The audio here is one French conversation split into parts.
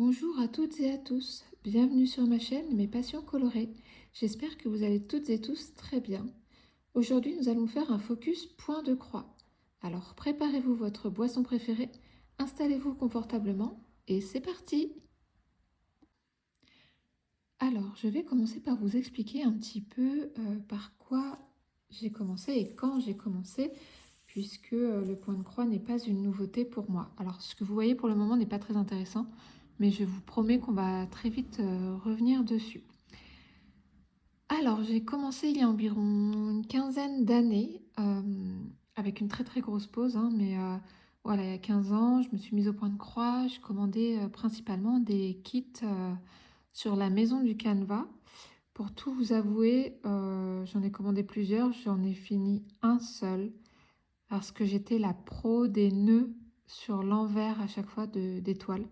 Bonjour à toutes et à tous, bienvenue sur ma chaîne Mes Passions Colorées. J'espère que vous allez toutes et tous très bien. Aujourd'hui, nous allons faire un focus point de croix. Alors préparez-vous votre boisson préférée, installez-vous confortablement et c'est parti! Alors, je vais commencer par vous expliquer un petit peu par quoi j'ai commencé et quand j'ai commencé, puisque le point de croix n'est pas une nouveauté pour moi. Alors, ce que vous voyez pour le moment n'est pas très intéressant, mais je vous promets qu'on va très vite revenir dessus. Alors, j'ai commencé il y a environ une quinzaine d'années, avec une très très grosse pause, hein, mais voilà, il y a 15 ans, je me suis mise au point de croix. Je commandais principalement des kits sur la maison du Canva. Pour tout vous avouer, j'en ai commandé plusieurs, j'en ai fini un seul parce que j'étais la pro des nœuds sur l'envers à chaque fois des toiles.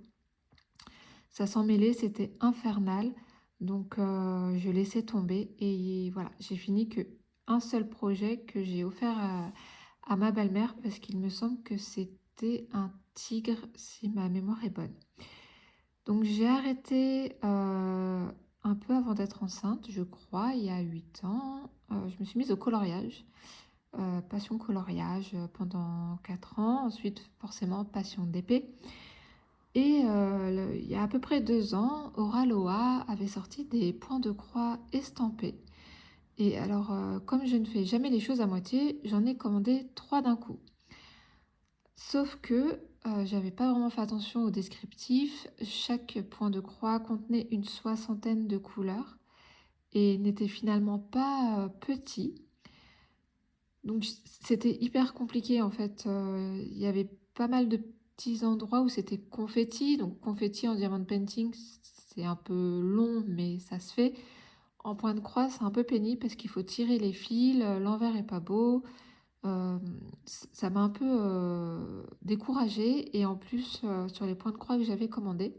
Ça s'en mêlait, c'était infernal. Donc je laissais tomber et voilà, j'ai fini que un seul projet que j'ai offert à ma belle-mère parce qu'il me semble que c'était un tigre si ma mémoire est bonne. Donc j'ai arrêté un peu avant d'être enceinte, je crois, il y a 8 ans. Je me suis mise au coloriage, passion coloriage pendant 4 ans. Ensuite, forcément, passion d'épée. Et il y a à peu près 2 ans, Oraloa avait sorti des points de croix estampés. Et alors, comme je ne fais jamais les choses à moitié, j'en ai commandé 3 d'un coup. Sauf que j'avais pas vraiment fait attention au descriptif. Chaque point de croix contenait une soixantaine de couleurs et n'était finalement pas petit. Donc c'était hyper compliqué en fait. Il y avait pas mal de petits endroits où c'était confetti. Donc confetti en diamond painting, c'est un peu long, mais ça se fait. En point de croix, c'est un peu pénible parce qu'il faut tirer les fils, l'envers est pas beau. Euh, Ça m'a un peu découragée et en plus, sur les points de croix que j'avais commandés,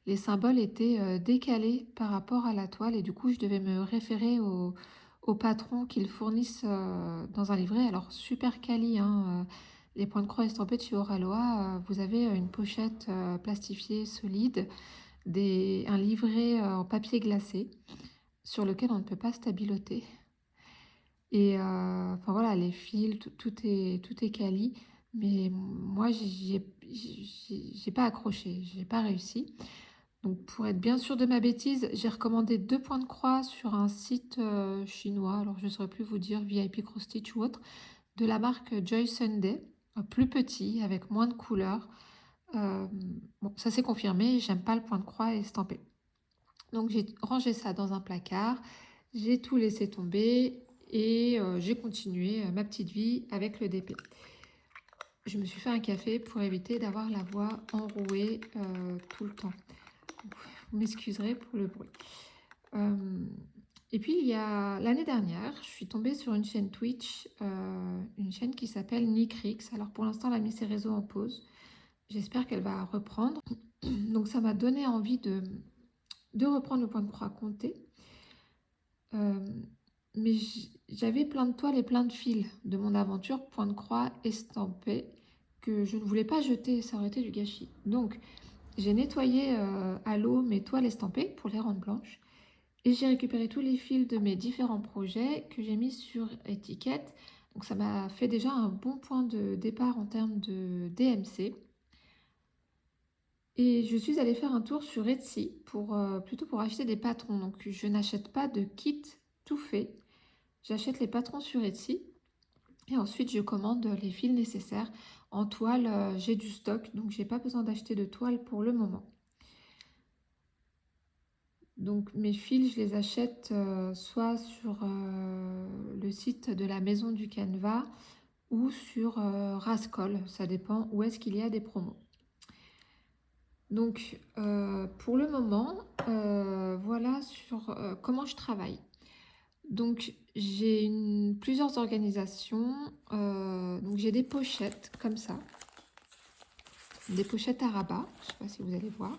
les symboles étaient décalés par rapport à la toile et du coup, je devais me référer au patron qu'ils fournissent dans un livret. Alors, super quali, hein, les points de croix estampés de chez Oraloa, vous avez une pochette plastifiée solide, un livret en papier glacé sur lequel on ne peut pas stabiloter. Et enfin voilà, les fils, tout est quali, mais moi, j'ai pas accroché, j'ai pas réussi. Donc pour être bien sûre de ma bêtise, j'ai recommandé 2 points de croix sur un site chinois, alors je ne saurais plus vous dire VIP Cross Stitch ou autre, de la marque Joy Sunday, plus petit, avec moins de couleurs. Euh, bon, ça s'est confirmé, j'aime pas le point de croix estampé. Donc j'ai rangé ça dans un placard, j'ai tout laissé tomber et j'ai continué ma petite vie avec le DP. Je me suis fait un café pour éviter d'avoir la voix enrouée tout le temps. Vous m'excuserez pour le bruit. Et puis il y a l'année dernière, je suis tombée sur une chaîne Twitch, une chaîne qui s'appelle Nicrix. Alors pour l'instant, elle a mis ses réseaux en pause. J'espère qu'elle va reprendre. Donc ça m'a donné envie de reprendre le point de croix compté. Mais j'avais plein de toiles et plein de fils de mon aventure point de croix estampé que je ne voulais pas jeter, ça aurait été du gâchis. Donc j'ai nettoyé à l'eau mes toiles estampées pour les rendre blanches et j'ai récupéré tous les fils de mes différents projets que j'ai mis sur étiquette. Donc ça m'a fait déjà un bon point de départ en termes de DMC. Et je suis allée faire un tour sur Etsy plutôt pour acheter des patrons. Donc je n'achète pas de kit tout fait. J'achète les patrons sur Etsy et ensuite je commande les fils nécessaires. En toile, j'ai du stock, donc j'ai pas besoin d'acheter de toile pour le moment. Donc mes fils, je les achète soit sur le site de la maison du Canva ou sur Rascol, ça dépend où est-ce qu'il y a des promos. Donc pour le moment, voilà sur comment je travaille. Donc j'ai plusieurs organisations, donc j'ai des pochettes comme ça, des pochettes à rabat, je ne sais pas si vous allez voir.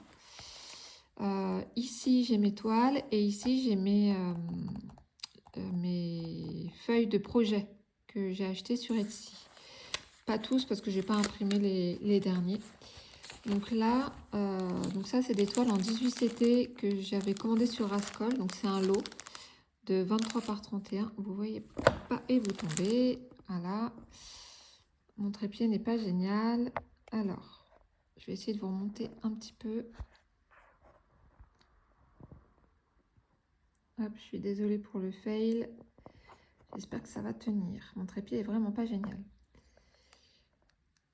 Ici j'ai mes toiles et ici j'ai mes feuilles de projet que j'ai achetées sur Etsy. Pas tous parce que je n'ai pas imprimé les derniers. Donc là, donc ça c'est des toiles en 18 CT que j'avais commandé sur Rascol. Donc c'est un lot de 23 par 31. Vous voyez pas et vous tombez. Voilà. Mon trépied n'est pas génial. Alors, je vais essayer de vous remonter un petit peu. Hop, je suis désolée pour le fail. J'espère que ça va tenir. Mon trépied est vraiment pas génial.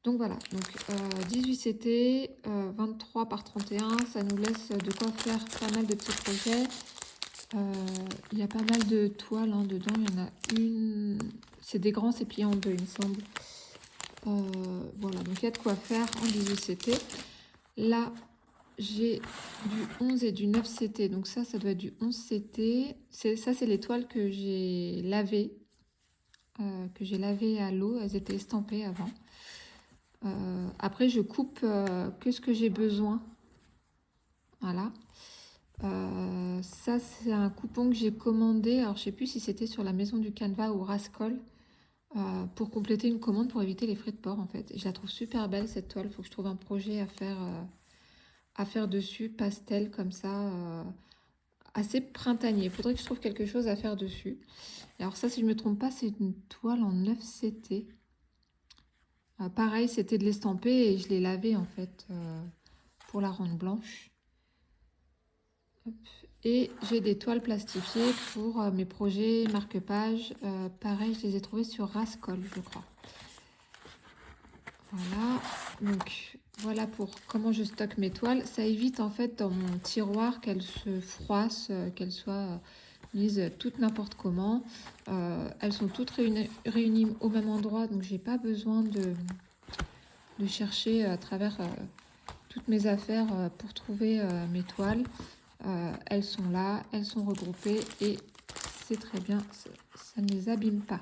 Donc voilà, donc 18 CT, 23 par 31, ça nous laisse de quoi faire pas mal de petits projets. Il y a pas mal de toiles hein, dedans, il y en a une, c'est des grands, c'est plié en deux il me semble. Voilà, donc il y a de quoi faire en 18 CT. Là, j'ai du 11 et du 9 CT, donc ça doit être du 11 CT. Ça, c'est les toiles que j'ai lavées, à l'eau, elles étaient estampées avant. Après, je coupe que ce que j'ai besoin. Voilà. Ça, c'est un coupon que j'ai commandé. Alors, je sais plus si c'était sur la Maison du Canevas ou Rascol. Pour compléter une commande pour éviter les frais de port, en fait. Et je la trouve super belle, cette toile. Il faut que je trouve un projet à faire dessus. Pastel, comme ça. Assez printanier. Il faudrait que je trouve quelque chose à faire dessus. Et alors ça, si je ne me trompe pas, c'est une toile en 9 CT. Pareil, c'était de l'estamper et je l'ai lavé en fait pour la rendre blanche. Hop. Et j'ai des toiles plastifiées pour mes projets marque-page. Pareil, je les ai trouvées sur Rascol, je crois. Voilà, donc voilà pour comment je stocke mes toiles. Ça évite en fait dans mon tiroir qu'elles se froissent, qu'elles soient mises toutes n'importe comment. Elles sont toutes réunies au même endroit, donc j'ai pas besoin de chercher à travers toutes mes affaires pour trouver mes toiles. Elles sont là, elles sont regroupées et c'est très bien, ça ne les abîme pas.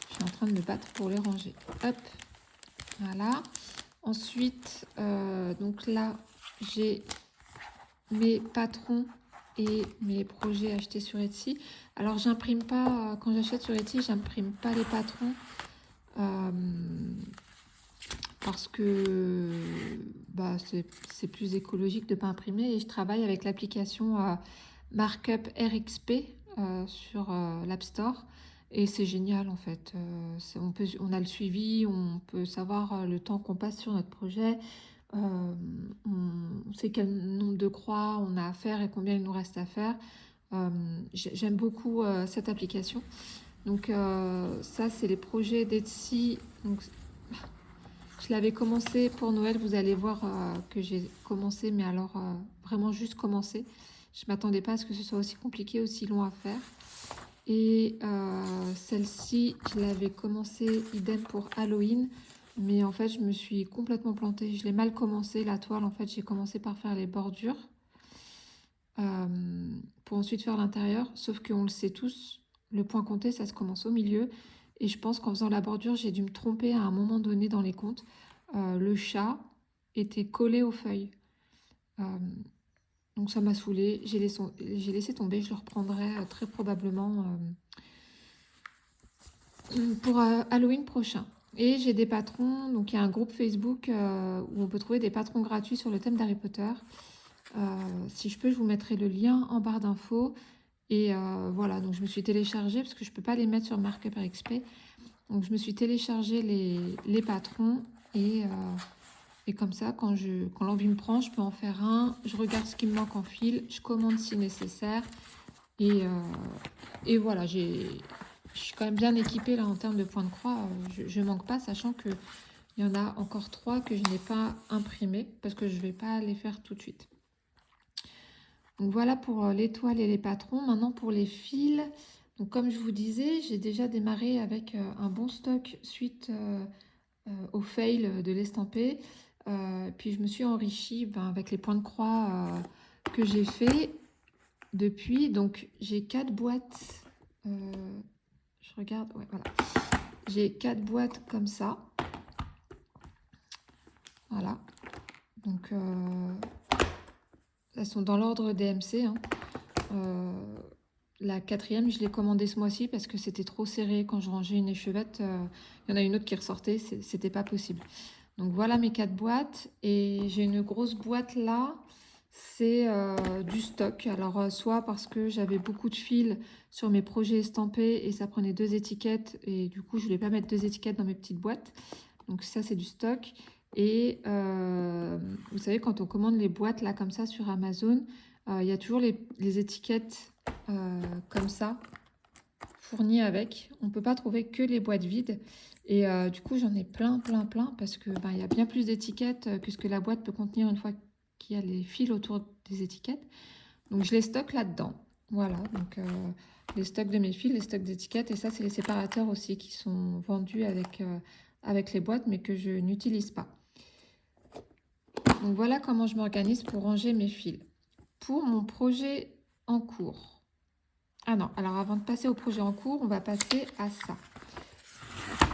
Je suis en train de me battre pour les ranger. Hop, voilà. Ensuite, donc là, j'ai mes patrons et mes projets achetés sur Etsy. Alors, j'imprime pas, quand j'achète sur Etsy, j'imprime pas les patrons. Parce que bah, c'est plus écologique de ne pas imprimer et je travaille avec l'application Markup RXP sur l'App Store et c'est génial en fait. On a le suivi, on peut savoir le temps qu'on passe sur notre projet, on sait quel nombre de croix on a à faire et combien il nous reste à faire. J'aime beaucoup cette application. Donc ça c'est les projets d'Etsy. Donc, je l'avais commencé pour Noël, vous allez voir que j'ai commencé, mais alors vraiment juste commencé. Je ne m'attendais pas à ce que ce soit aussi compliqué, aussi long à faire. Et celle-ci, je l'avais commencé idem pour Halloween, mais en fait, je me suis complètement plantée. Je l'ai mal commencé, la toile. En fait, j'ai commencé par faire les bordures pour ensuite faire l'intérieur. Sauf qu'on le sait tous, le point compté, ça se commence au milieu. Et je pense qu'en faisant la bordure, j'ai dû me tromper à un moment donné dans les comptes. Le chat était collé aux feuilles. Donc ça m'a saoulée. J'ai laissé tomber. Je le reprendrai très probablement pour Halloween prochain. Et j'ai des patrons. Donc il y a un groupe Facebook où on peut trouver des patrons gratuits sur le thème d'Harry Potter. Si je peux, je vous mettrai le lien en barre d'infos. Et voilà, donc je me suis téléchargée parce que je ne peux pas les mettre sur Markup RXP. Donc je me suis téléchargé les patrons et comme ça, quand l'envie me prend, je peux en faire un. Je regarde ce qui me manque en fil, je commande si nécessaire. Et voilà, je suis quand même bien équipée là en termes de points de croix. Je ne manque pas, sachant qu'il y en a encore 3 que je n'ai pas imprimés parce que je ne vais pas les faire tout de suite. Donc voilà pour les toiles et les patrons. Maintenant pour les fils. Donc comme je vous disais, j'ai déjà démarré avec un bon stock suite au fail de l'estamper. Puis je me suis enrichie avec les points de croix que j'ai fait depuis. Donc j'ai 4 boîtes. Je regarde, ouais, voilà. J'ai 4 boîtes comme ça. Voilà. Donc elles sont dans l'ordre DMC. Hein. La 4e, je l'ai commandée ce mois-ci parce que c'était trop serré quand je rangeais une échevette. Il y en a une autre qui ressortait, c'était pas possible. Donc voilà mes 4 boîtes et j'ai une grosse boîte là, c'est du stock. Alors soit parce que j'avais beaucoup de fils sur mes projets estampés et ça prenait 2 étiquettes et du coup je voulais pas mettre 2 étiquettes dans mes petites boîtes. Donc ça c'est du stock. Et vous savez quand on commande les boîtes là comme ça sur Amazon, il y a toujours les étiquettes comme ça fournies avec. On peut pas trouver que les boîtes vides. Et du coup, j'en ai plein parce que il y a bien plus d'étiquettes que ce que la boîte peut contenir une fois qu'il y a les fils autour des étiquettes. Donc, je les stocke là-dedans. Voilà, donc les stocks de mes fils, les stocks d'étiquettes. Et ça, c'est les séparateurs aussi qui sont vendus avec les boîtes, mais que je n'utilise pas. Donc, voilà comment je m'organise pour ranger mes fils. Pour mon projet en cours. Ah non, alors avant de passer au projet en cours, on va passer à ça.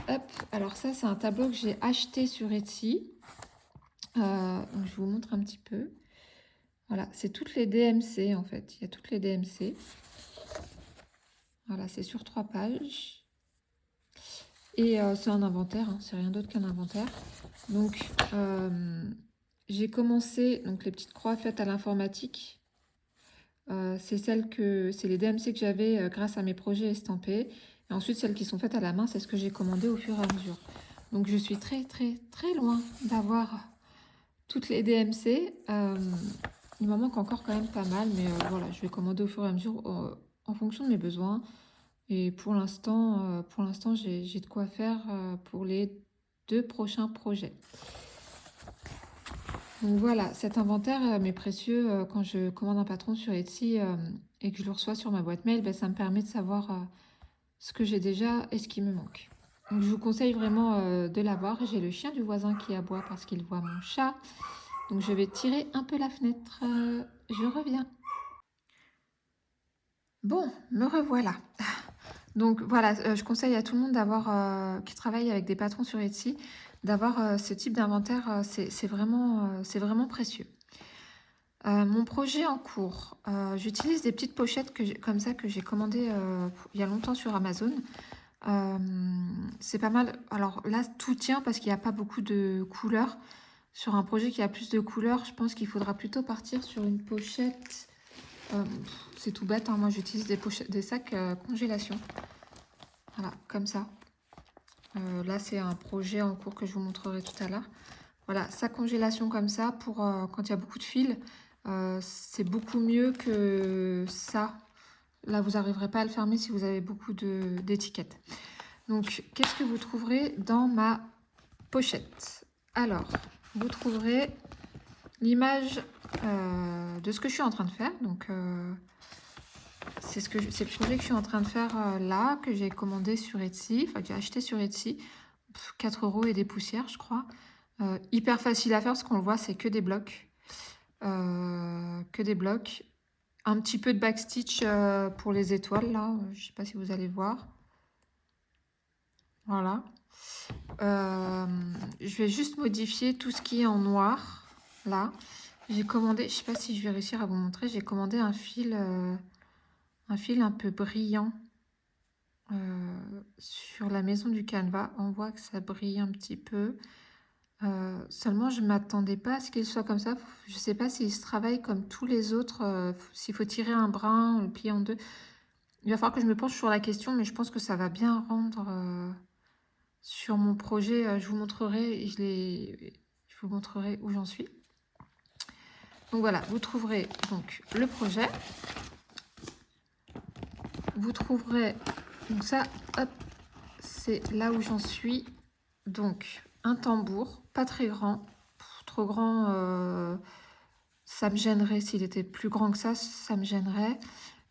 Hop, alors ça c'est un tableau que j'ai acheté sur Etsy. Donc je vous montre un petit peu. Voilà, c'est toutes les DMC en fait. Il y a toutes les DMC. Voilà, c'est sur 3 pages. Et c'est un inventaire, hein, c'est rien d'autre qu'un inventaire. Donc j'ai commencé, donc les petites croix faites à l'informatique. C'est les DMC que j'avais grâce à mes projets estampés. Et ensuite celles qui sont faites à la main, c'est ce que j'ai commandé au fur et à mesure. Donc je suis très loin d'avoir toutes les DMC. Il m'en manque encore quand même pas mal, mais voilà, je vais commander au fur et à mesure en fonction de mes besoins. Et pour l'instant, j'ai de quoi faire pour les 2 prochains projets. Donc voilà, cet inventaire m'est précieux quand je commande un patron sur Etsy et que je le reçois sur ma boîte mail, ça me permet de savoir ce que j'ai déjà et ce qui me manque. Donc, je vous conseille vraiment de l'avoir. J'ai le chien du voisin qui aboie parce qu'il voit mon chat. Donc je vais tirer un peu la fenêtre. Je reviens. Bon, me revoilà. Donc voilà, je conseille à tout le monde d'avoir qui travaille avec des patrons sur Etsy, d'avoir ce type d'inventaire. C'est vraiment précieux. Mon projet en cours, j'utilise des petites pochettes comme ça que j'ai commandées il y a longtemps sur Amazon. C'est pas mal. Alors là, tout tient parce qu'il n'y a pas beaucoup de couleurs. Sur un projet qui a plus de couleurs, je pense qu'il faudra plutôt partir sur une pochette. C'est tout bête, hein, moi j'utilise des sacs congélation. Voilà, comme ça. Là, c'est un projet en cours que je vous montrerai tout à l'heure. Voilà, sac congélation comme ça pour quand il y a beaucoup de fils. C'est beaucoup mieux que ça. Là, vous n'arriverez pas à le fermer si vous avez beaucoup d'étiquettes. Donc, qu'est-ce que vous trouverez dans ma pochette? Alors, vous trouverez l'image de ce que je suis en train de faire. Donc, c'est le projet que je suis en train de faire là, que j'ai commandé sur Etsy, enfin que j'ai acheté sur Etsy. 4 € et des poussières, je crois. Hyper facile à faire, parce qu'on le voit, c'est que des blocs. Que des blocs. Un petit peu de backstitch pour les étoiles, là. Je sais pas si vous allez voir. Voilà. Je vais juste modifier tout ce qui est en noir, là. J'ai commandé, je sais pas si je vais réussir à vous montrer, j'ai commandé un fil un peu brillant sur la maison du Canva. On voit que ça brille un petit peu. Seulement, je ne m'attendais pas à ce qu'il soit comme ça. Je ne sais pas s'il se travaille comme tous les autres, s'il faut tirer un brin, le plier en deux. Il va falloir que je me penche sur la question, mais je pense que ça va bien rendre sur mon projet. Je vous montrerai, je vous montrerai où j'en suis. Donc voilà, vous trouverez donc le projet. Vous trouverez, donc ça, hop, c'est là où j'en suis. Donc, un tambour, pas très grand, trop grand, ça me gênerait. S'il était plus grand que ça me gênerait.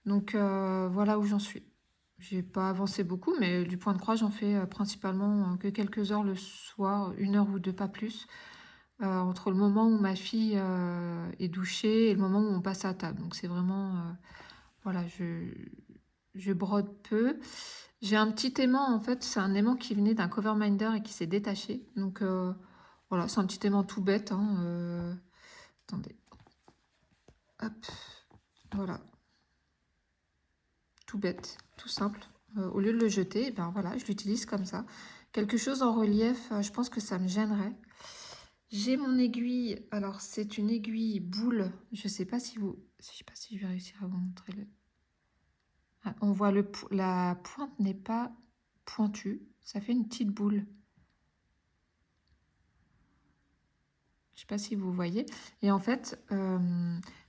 Donc, voilà où j'en suis. J'ai pas avancé beaucoup, mais du point de croix, j'en fais principalement que quelques heures le soir, 1 heure ou 2, pas plus. Entre le moment où ma fille est douchée et le moment où on passe à table. Donc, c'est vraiment... voilà, je brode peu. J'ai un petit aimant, en fait, c'est un aimant qui venait d'un cover minder et qui s'est détaché. Donc voilà, c'est un petit aimant tout bête. Hein, attendez. Hop, voilà. Tout bête, tout simple. Au lieu de le jeter, ben voilà, je l'utilise comme ça. Quelque chose en relief, je pense que ça me gênerait. J'ai mon aiguille, alors c'est une aiguille boule, je sais pas si je vais réussir à vous montrer le... Ah, on voit la pointe n'est pas pointue, ça fait une petite boule. Je sais pas si vous voyez. Et en fait,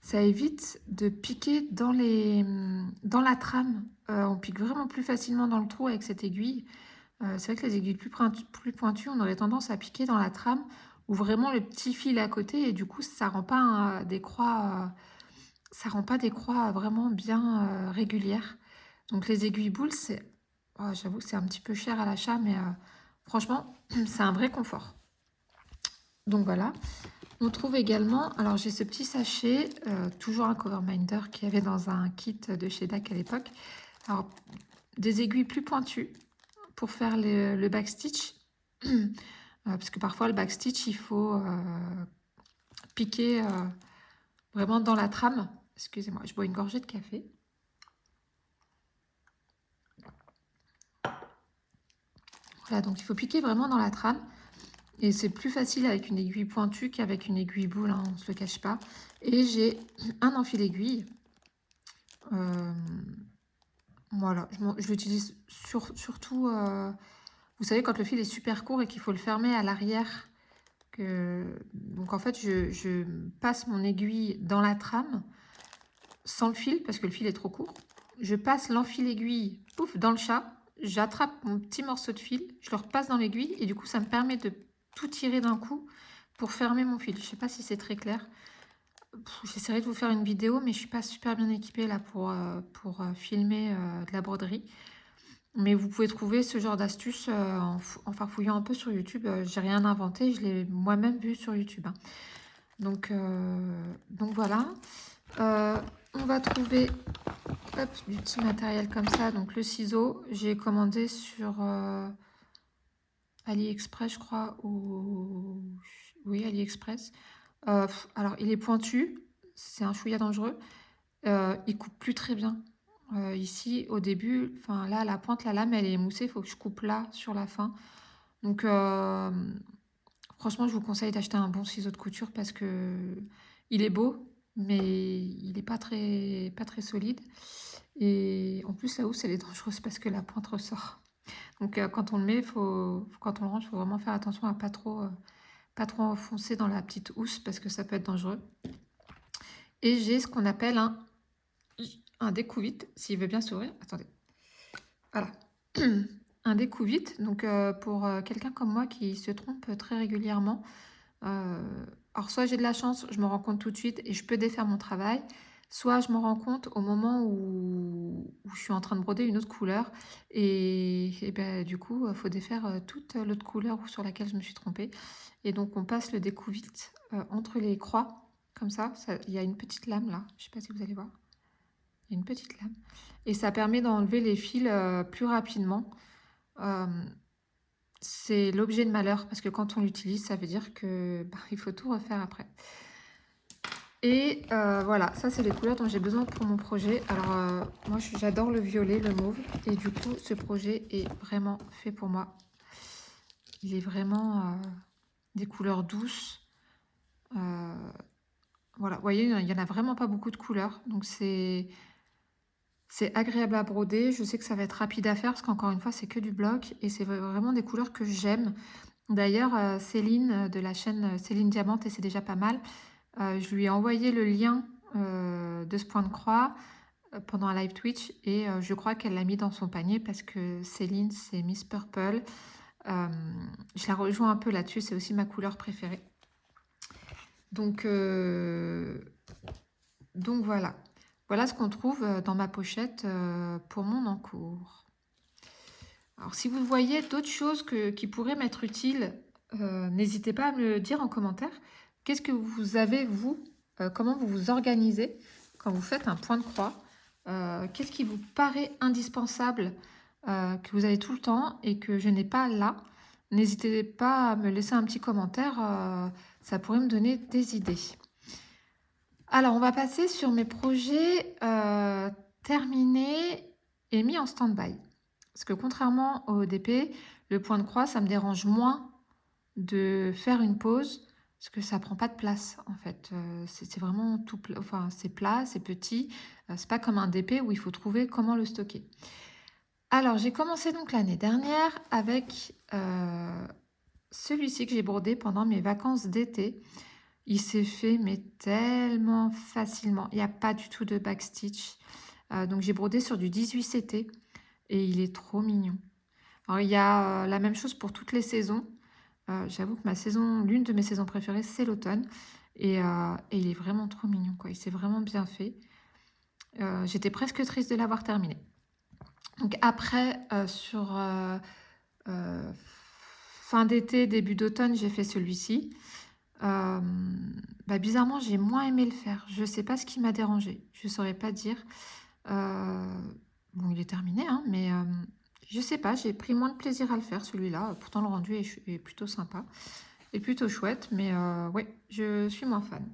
ça évite de piquer dans la trame. On pique vraiment plus facilement dans le trou avec cette aiguille. C'est vrai que les aiguilles plus pointues, on aurait tendance à piquer dans la trame ou vraiment le petit fil à côté. Et du coup, ça rend pas des croix, ça rend pas des croix vraiment bien régulières. Donc les aiguilles boules, j'avoue, c'est un petit peu cher à l'achat, mais franchement, c'est un vrai confort. Donc voilà. On trouve également, alors j'ai ce petit sachet, toujours un cover minder qu'il y avait dans un kit de chez DAC à l'époque. Alors, des aiguilles plus pointues pour faire le backstitch. Parce que parfois le backstitch, il faut piquer vraiment dans la trame. Excusez-moi, je bois une gorgée de café. Voilà, donc il faut piquer vraiment dans la trame. Et c'est plus facile avec une aiguille pointue qu'avec une aiguille boule, hein, on ne se le cache pas. Et j'ai un enfil aiguille. Voilà, je l'utilise surtout, vous savez, quand le fil est super court et qu'il faut le fermer à l'arrière. Donc en fait, je passe mon aiguille dans la trame sans le fil parce que le fil est trop court. Je passe l'enfil aiguille, pouf, dans le chat. J'attrape mon petit morceau de fil, je le repasse dans l'aiguille et du coup, ça me permet de tout tirer d'un coup pour fermer mon fil. Je ne sais pas si c'est très clair. J'essaierai de vous faire une vidéo, mais je ne suis pas super bien équipée là pour filmer de la broderie. Mais vous pouvez trouver ce genre d'astuce en farfouillant un peu sur YouTube. J'ai rien inventé, je l'ai moi-même vu sur YouTube, hein. Donc voilà. On va trouver du petit matériel comme ça. Donc le ciseau, j'ai commandé sur AliExpress, je crois. Oui, AliExpress. Alors il est pointu, c'est un chouïa dangereux. Il coupe plus très bien. Ici, au début, enfin là, la pointe, la lame, elle est émoussée. Il faut que je coupe là, sur la fin. Donc, franchement, je vous conseille d'acheter un bon ciseau de couture parce que il est beau, mais il n'est pas très solide. Et en plus, la housse, elle est dangereuse parce que la pointe ressort. Donc, quand on le met, quand on le range, il faut vraiment faire attention à pas trop enfoncer dans la petite housse parce que ça peut être dangereux. Et j'ai ce qu'on appelle un découvite, s'il veut bien s'ouvrir. Attendez. Voilà. Un découvite, donc pour quelqu'un comme moi qui se trompe très régulièrement. Alors soit j'ai de la chance, je me rends compte tout de suite et je peux défaire mon travail, soit je me rends compte au moment où je suis en train de broder une autre couleur et ben, du coup, il faut défaire toute l'autre couleur sur laquelle je me suis trompée. Et donc on passe le découvite entre les croix, comme ça, il y a une petite lame là, je ne sais pas si vous allez voir. Il y a une petite lame. Et ça permet d'enlever les fils plus rapidement. Euh, c'est l'objet de malheur parce que quand on l'utilise, ça veut dire que il faut tout refaire après. Et voilà, ça c'est les couleurs dont j'ai besoin pour mon projet. Alors moi j'adore le violet, le mauve. Et du coup ce projet est vraiment fait pour moi. Il est vraiment des couleurs douces. Voilà, vous voyez, il n'y en a vraiment pas beaucoup de couleurs. Donc c'est agréable à broder. Je sais que ça va être rapide à faire parce qu'encore une fois, c'est que du bloc. Et c'est vraiment des couleurs que j'aime. D'ailleurs, Céline de la chaîne Céline Diamante, et c'est déjà pas mal, je lui ai envoyé le lien de ce point de croix pendant un live Twitch. Et je crois qu'elle l'a mis dans son panier parce que Céline, c'est Miss Purple. Je la rejoins un peu là-dessus. C'est aussi ma couleur préférée. Donc voilà. Voilà ce qu'on trouve dans ma pochette pour mon encours. Alors, si vous voyez d'autres choses qui pourraient m'être utiles, n'hésitez pas à me le dire en commentaire. Qu'est-ce que vous avez, vous comment vous vous organisez quand vous faites un point de croix? Qu'est-ce qui vous paraît indispensable, que vous avez tout le temps et que je n'ai pas là? N'hésitez pas à me laisser un petit commentaire, ça pourrait me donner des idées. Alors, on va passer sur mes projets terminés et mis en stand-by. Parce que contrairement au DP, le point de croix, ça me dérange moins de faire une pause parce que ça prend pas de place en fait. C'est vraiment tout plat, enfin c'est plat, c'est petit, c'est pas comme un DP où il faut trouver comment le stocker. Alors j'ai commencé donc l'année dernière avec, celui-ci que j'ai brodé pendant mes vacances d'été. Il s'est fait mais tellement facilement. Il y a pas du tout de backstitch. Donc j'ai brodé sur du 18 CT et il est trop mignon. Alors il y a, la même chose pour toutes les saisons. J'avoue que l'une de mes saisons préférées, c'est l'automne et il est vraiment trop mignon, quoi. Il s'est vraiment bien fait. J'étais presque triste de l'avoir terminé. Donc après, heu, fin d'été, début d'automne, j'ai fait celui-ci. Bah, bizarrement, j'ai moins aimé le faire. Je sais pas ce qui m'a dérangé. Je saurais pas dire. Heu, bon, il est terminé, hein, mais je sais pas, j'ai pris moins de plaisir à le faire celui-là. Pourtant le rendu est plutôt sympa et plutôt chouette, mais ouais, je suis moins fan.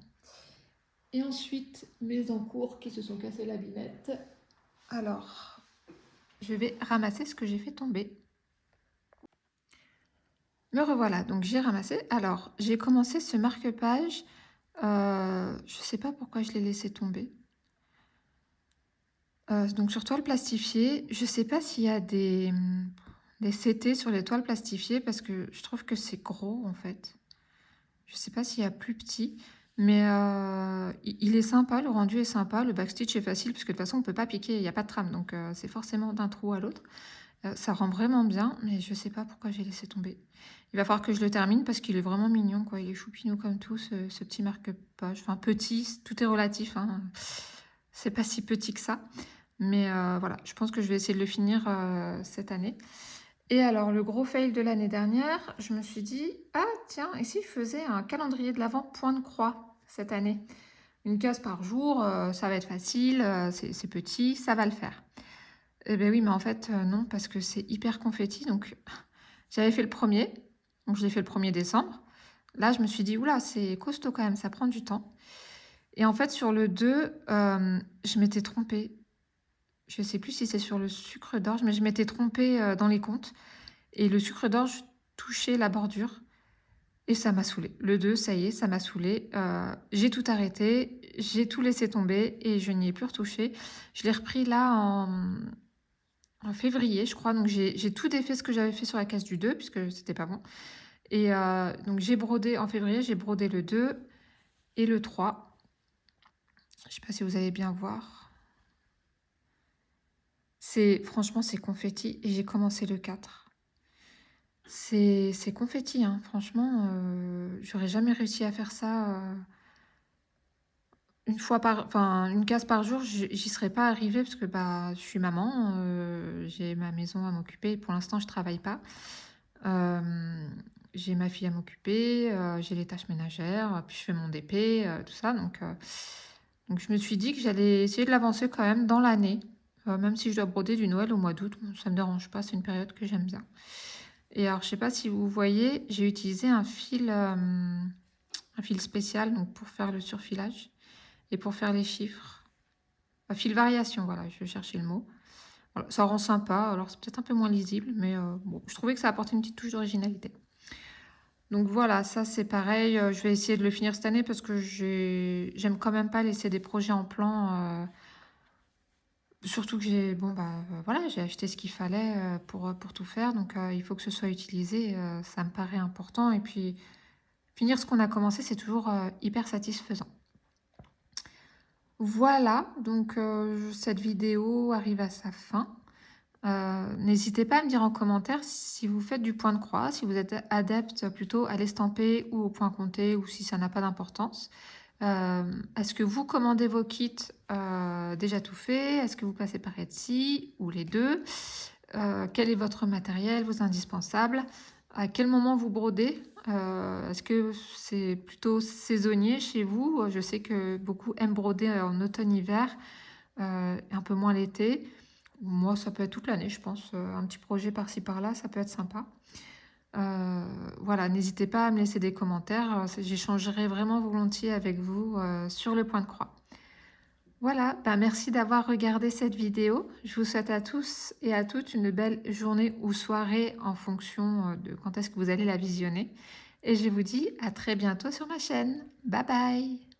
Et ensuite, mes encours qui se sont cassés la binette. Alors, je vais ramasser ce que j'ai fait tomber. Me revoilà, donc j'ai ramassé. Alors, j'ai commencé ce marque-page. Je sais pas pourquoi je l'ai laissé tomber. Donc sur toile plastifiée, je sais pas s'il y a des CT sur les toiles plastifiées parce que je trouve que c'est gros en fait. Je sais pas s'il y a plus petit, mais il est sympa, le rendu est sympa, le backstitch est facile parce que de toute façon on peut pas piquer, il y a pas de trame, donc c'est forcément d'un trou à l'autre. Ça rend vraiment bien, mais je sais pas pourquoi j'ai laissé tomber. Il va falloir que je le termine parce qu'il est vraiment mignon, quoi. Il est choupinou comme tout, ce petit marque-page. Enfin, petit, tout est relatif, hein. C'est pas si petit que ça. Mais voilà, je pense que je vais essayer de le finir cette année. Et alors, le gros fail de l'année dernière, je me suis dit, ah tiens, et si je faisais un calendrier de l'Avent point de croix cette année? Une case par jour, ça va être facile, c'est petit, ça va le faire. Eh bien oui, mais en fait, non, parce que c'est hyper confetti. Donc, j'avais fait le premier, donc je l'ai fait le 1er décembre. Là, je me suis dit, oula, c'est costaud quand même, ça prend du temps. Et en fait, sur le 2, je m'étais trompée. Je sais plus si c'est sur le sucre d'orge, mais je m'étais trompée dans les comptes. Et le sucre d'orge touchait la bordure. Et ça m'a saoulée. Le 2, ça y est, ça m'a saoulée. J'ai tout arrêté, j'ai tout laissé tomber et je n'y ai plus retouché. Je l'ai repris là en février, je crois. Donc j'ai tout défait ce que j'avais fait sur la case du 2, puisque c'était pas bon. Et donc j'ai brodé en février, j'ai brodé le 2 et le 3. Je sais pas si vous allez bien voir. Franchement, c'est confetti et j'ai commencé le 4. C'est confetti, hein. Franchement, j'aurais jamais réussi à faire ça une case par jour, j'y serais pas arrivée parce que bah, je suis maman, j'ai ma maison à m'occuper. Et pour l'instant, je travaille pas. J'ai ma fille à m'occuper, j'ai les tâches ménagères, puis je fais mon DP, tout ça. Donc je me suis dit que j'allais essayer de l'avancer quand même dans l'année, même si je dois broder du Noël au mois d'août, bon, ça me dérange pas, c'est une période que j'aime bien. Et alors, je sais pas si vous voyez, j'ai utilisé un fil spécial donc pour faire le surfilage et pour faire les chiffres. Un fil variation, voilà, je cherchais le mot. Voilà, ça rend sympa, alors c'est peut-être un peu moins lisible, mais bon, je trouvais que ça apportait une petite touche d'originalité. Donc voilà, ça c'est pareil, je vais essayer de le finir cette année parce que j'aime quand même pas laisser des projets en plan. Surtout que voilà, j'ai acheté ce qu'il fallait pour tout faire, donc il faut que ce soit utilisé, ça me paraît important. Et puis, finir ce qu'on a commencé, c'est toujours hyper satisfaisant. Voilà, donc cette vidéo arrive à sa fin. N'hésitez pas à me dire en commentaire si vous faites du point de croix, si vous êtes adepte plutôt à l'estamper ou au point compté, ou si ça n'a pas d'importance. Est-ce que vous commandez vos kits déjà tout fait? Est-ce que vous passez par Etsy ou les deux? Quel est votre matériel, vos indispensables? À quel moment vous brodez? Est-ce que c'est plutôt saisonnier chez vous? Je sais que beaucoup aiment broder en automne-hiver, un peu moins l'été. Moi, ça peut être toute l'année, je pense. Un petit projet par-ci par-là, ça peut être sympa. Voilà, n'hésitez pas à me laisser des commentaires. J'échangerai vraiment volontiers avec vous sur le point de croix. Voilà, merci d'avoir regardé cette vidéo. Je vous souhaite à tous et à toutes une belle journée ou soirée en fonction de quand est-ce que vous allez la visionner. et je vous dis à très bientôt sur ma chaîne. Bye bye!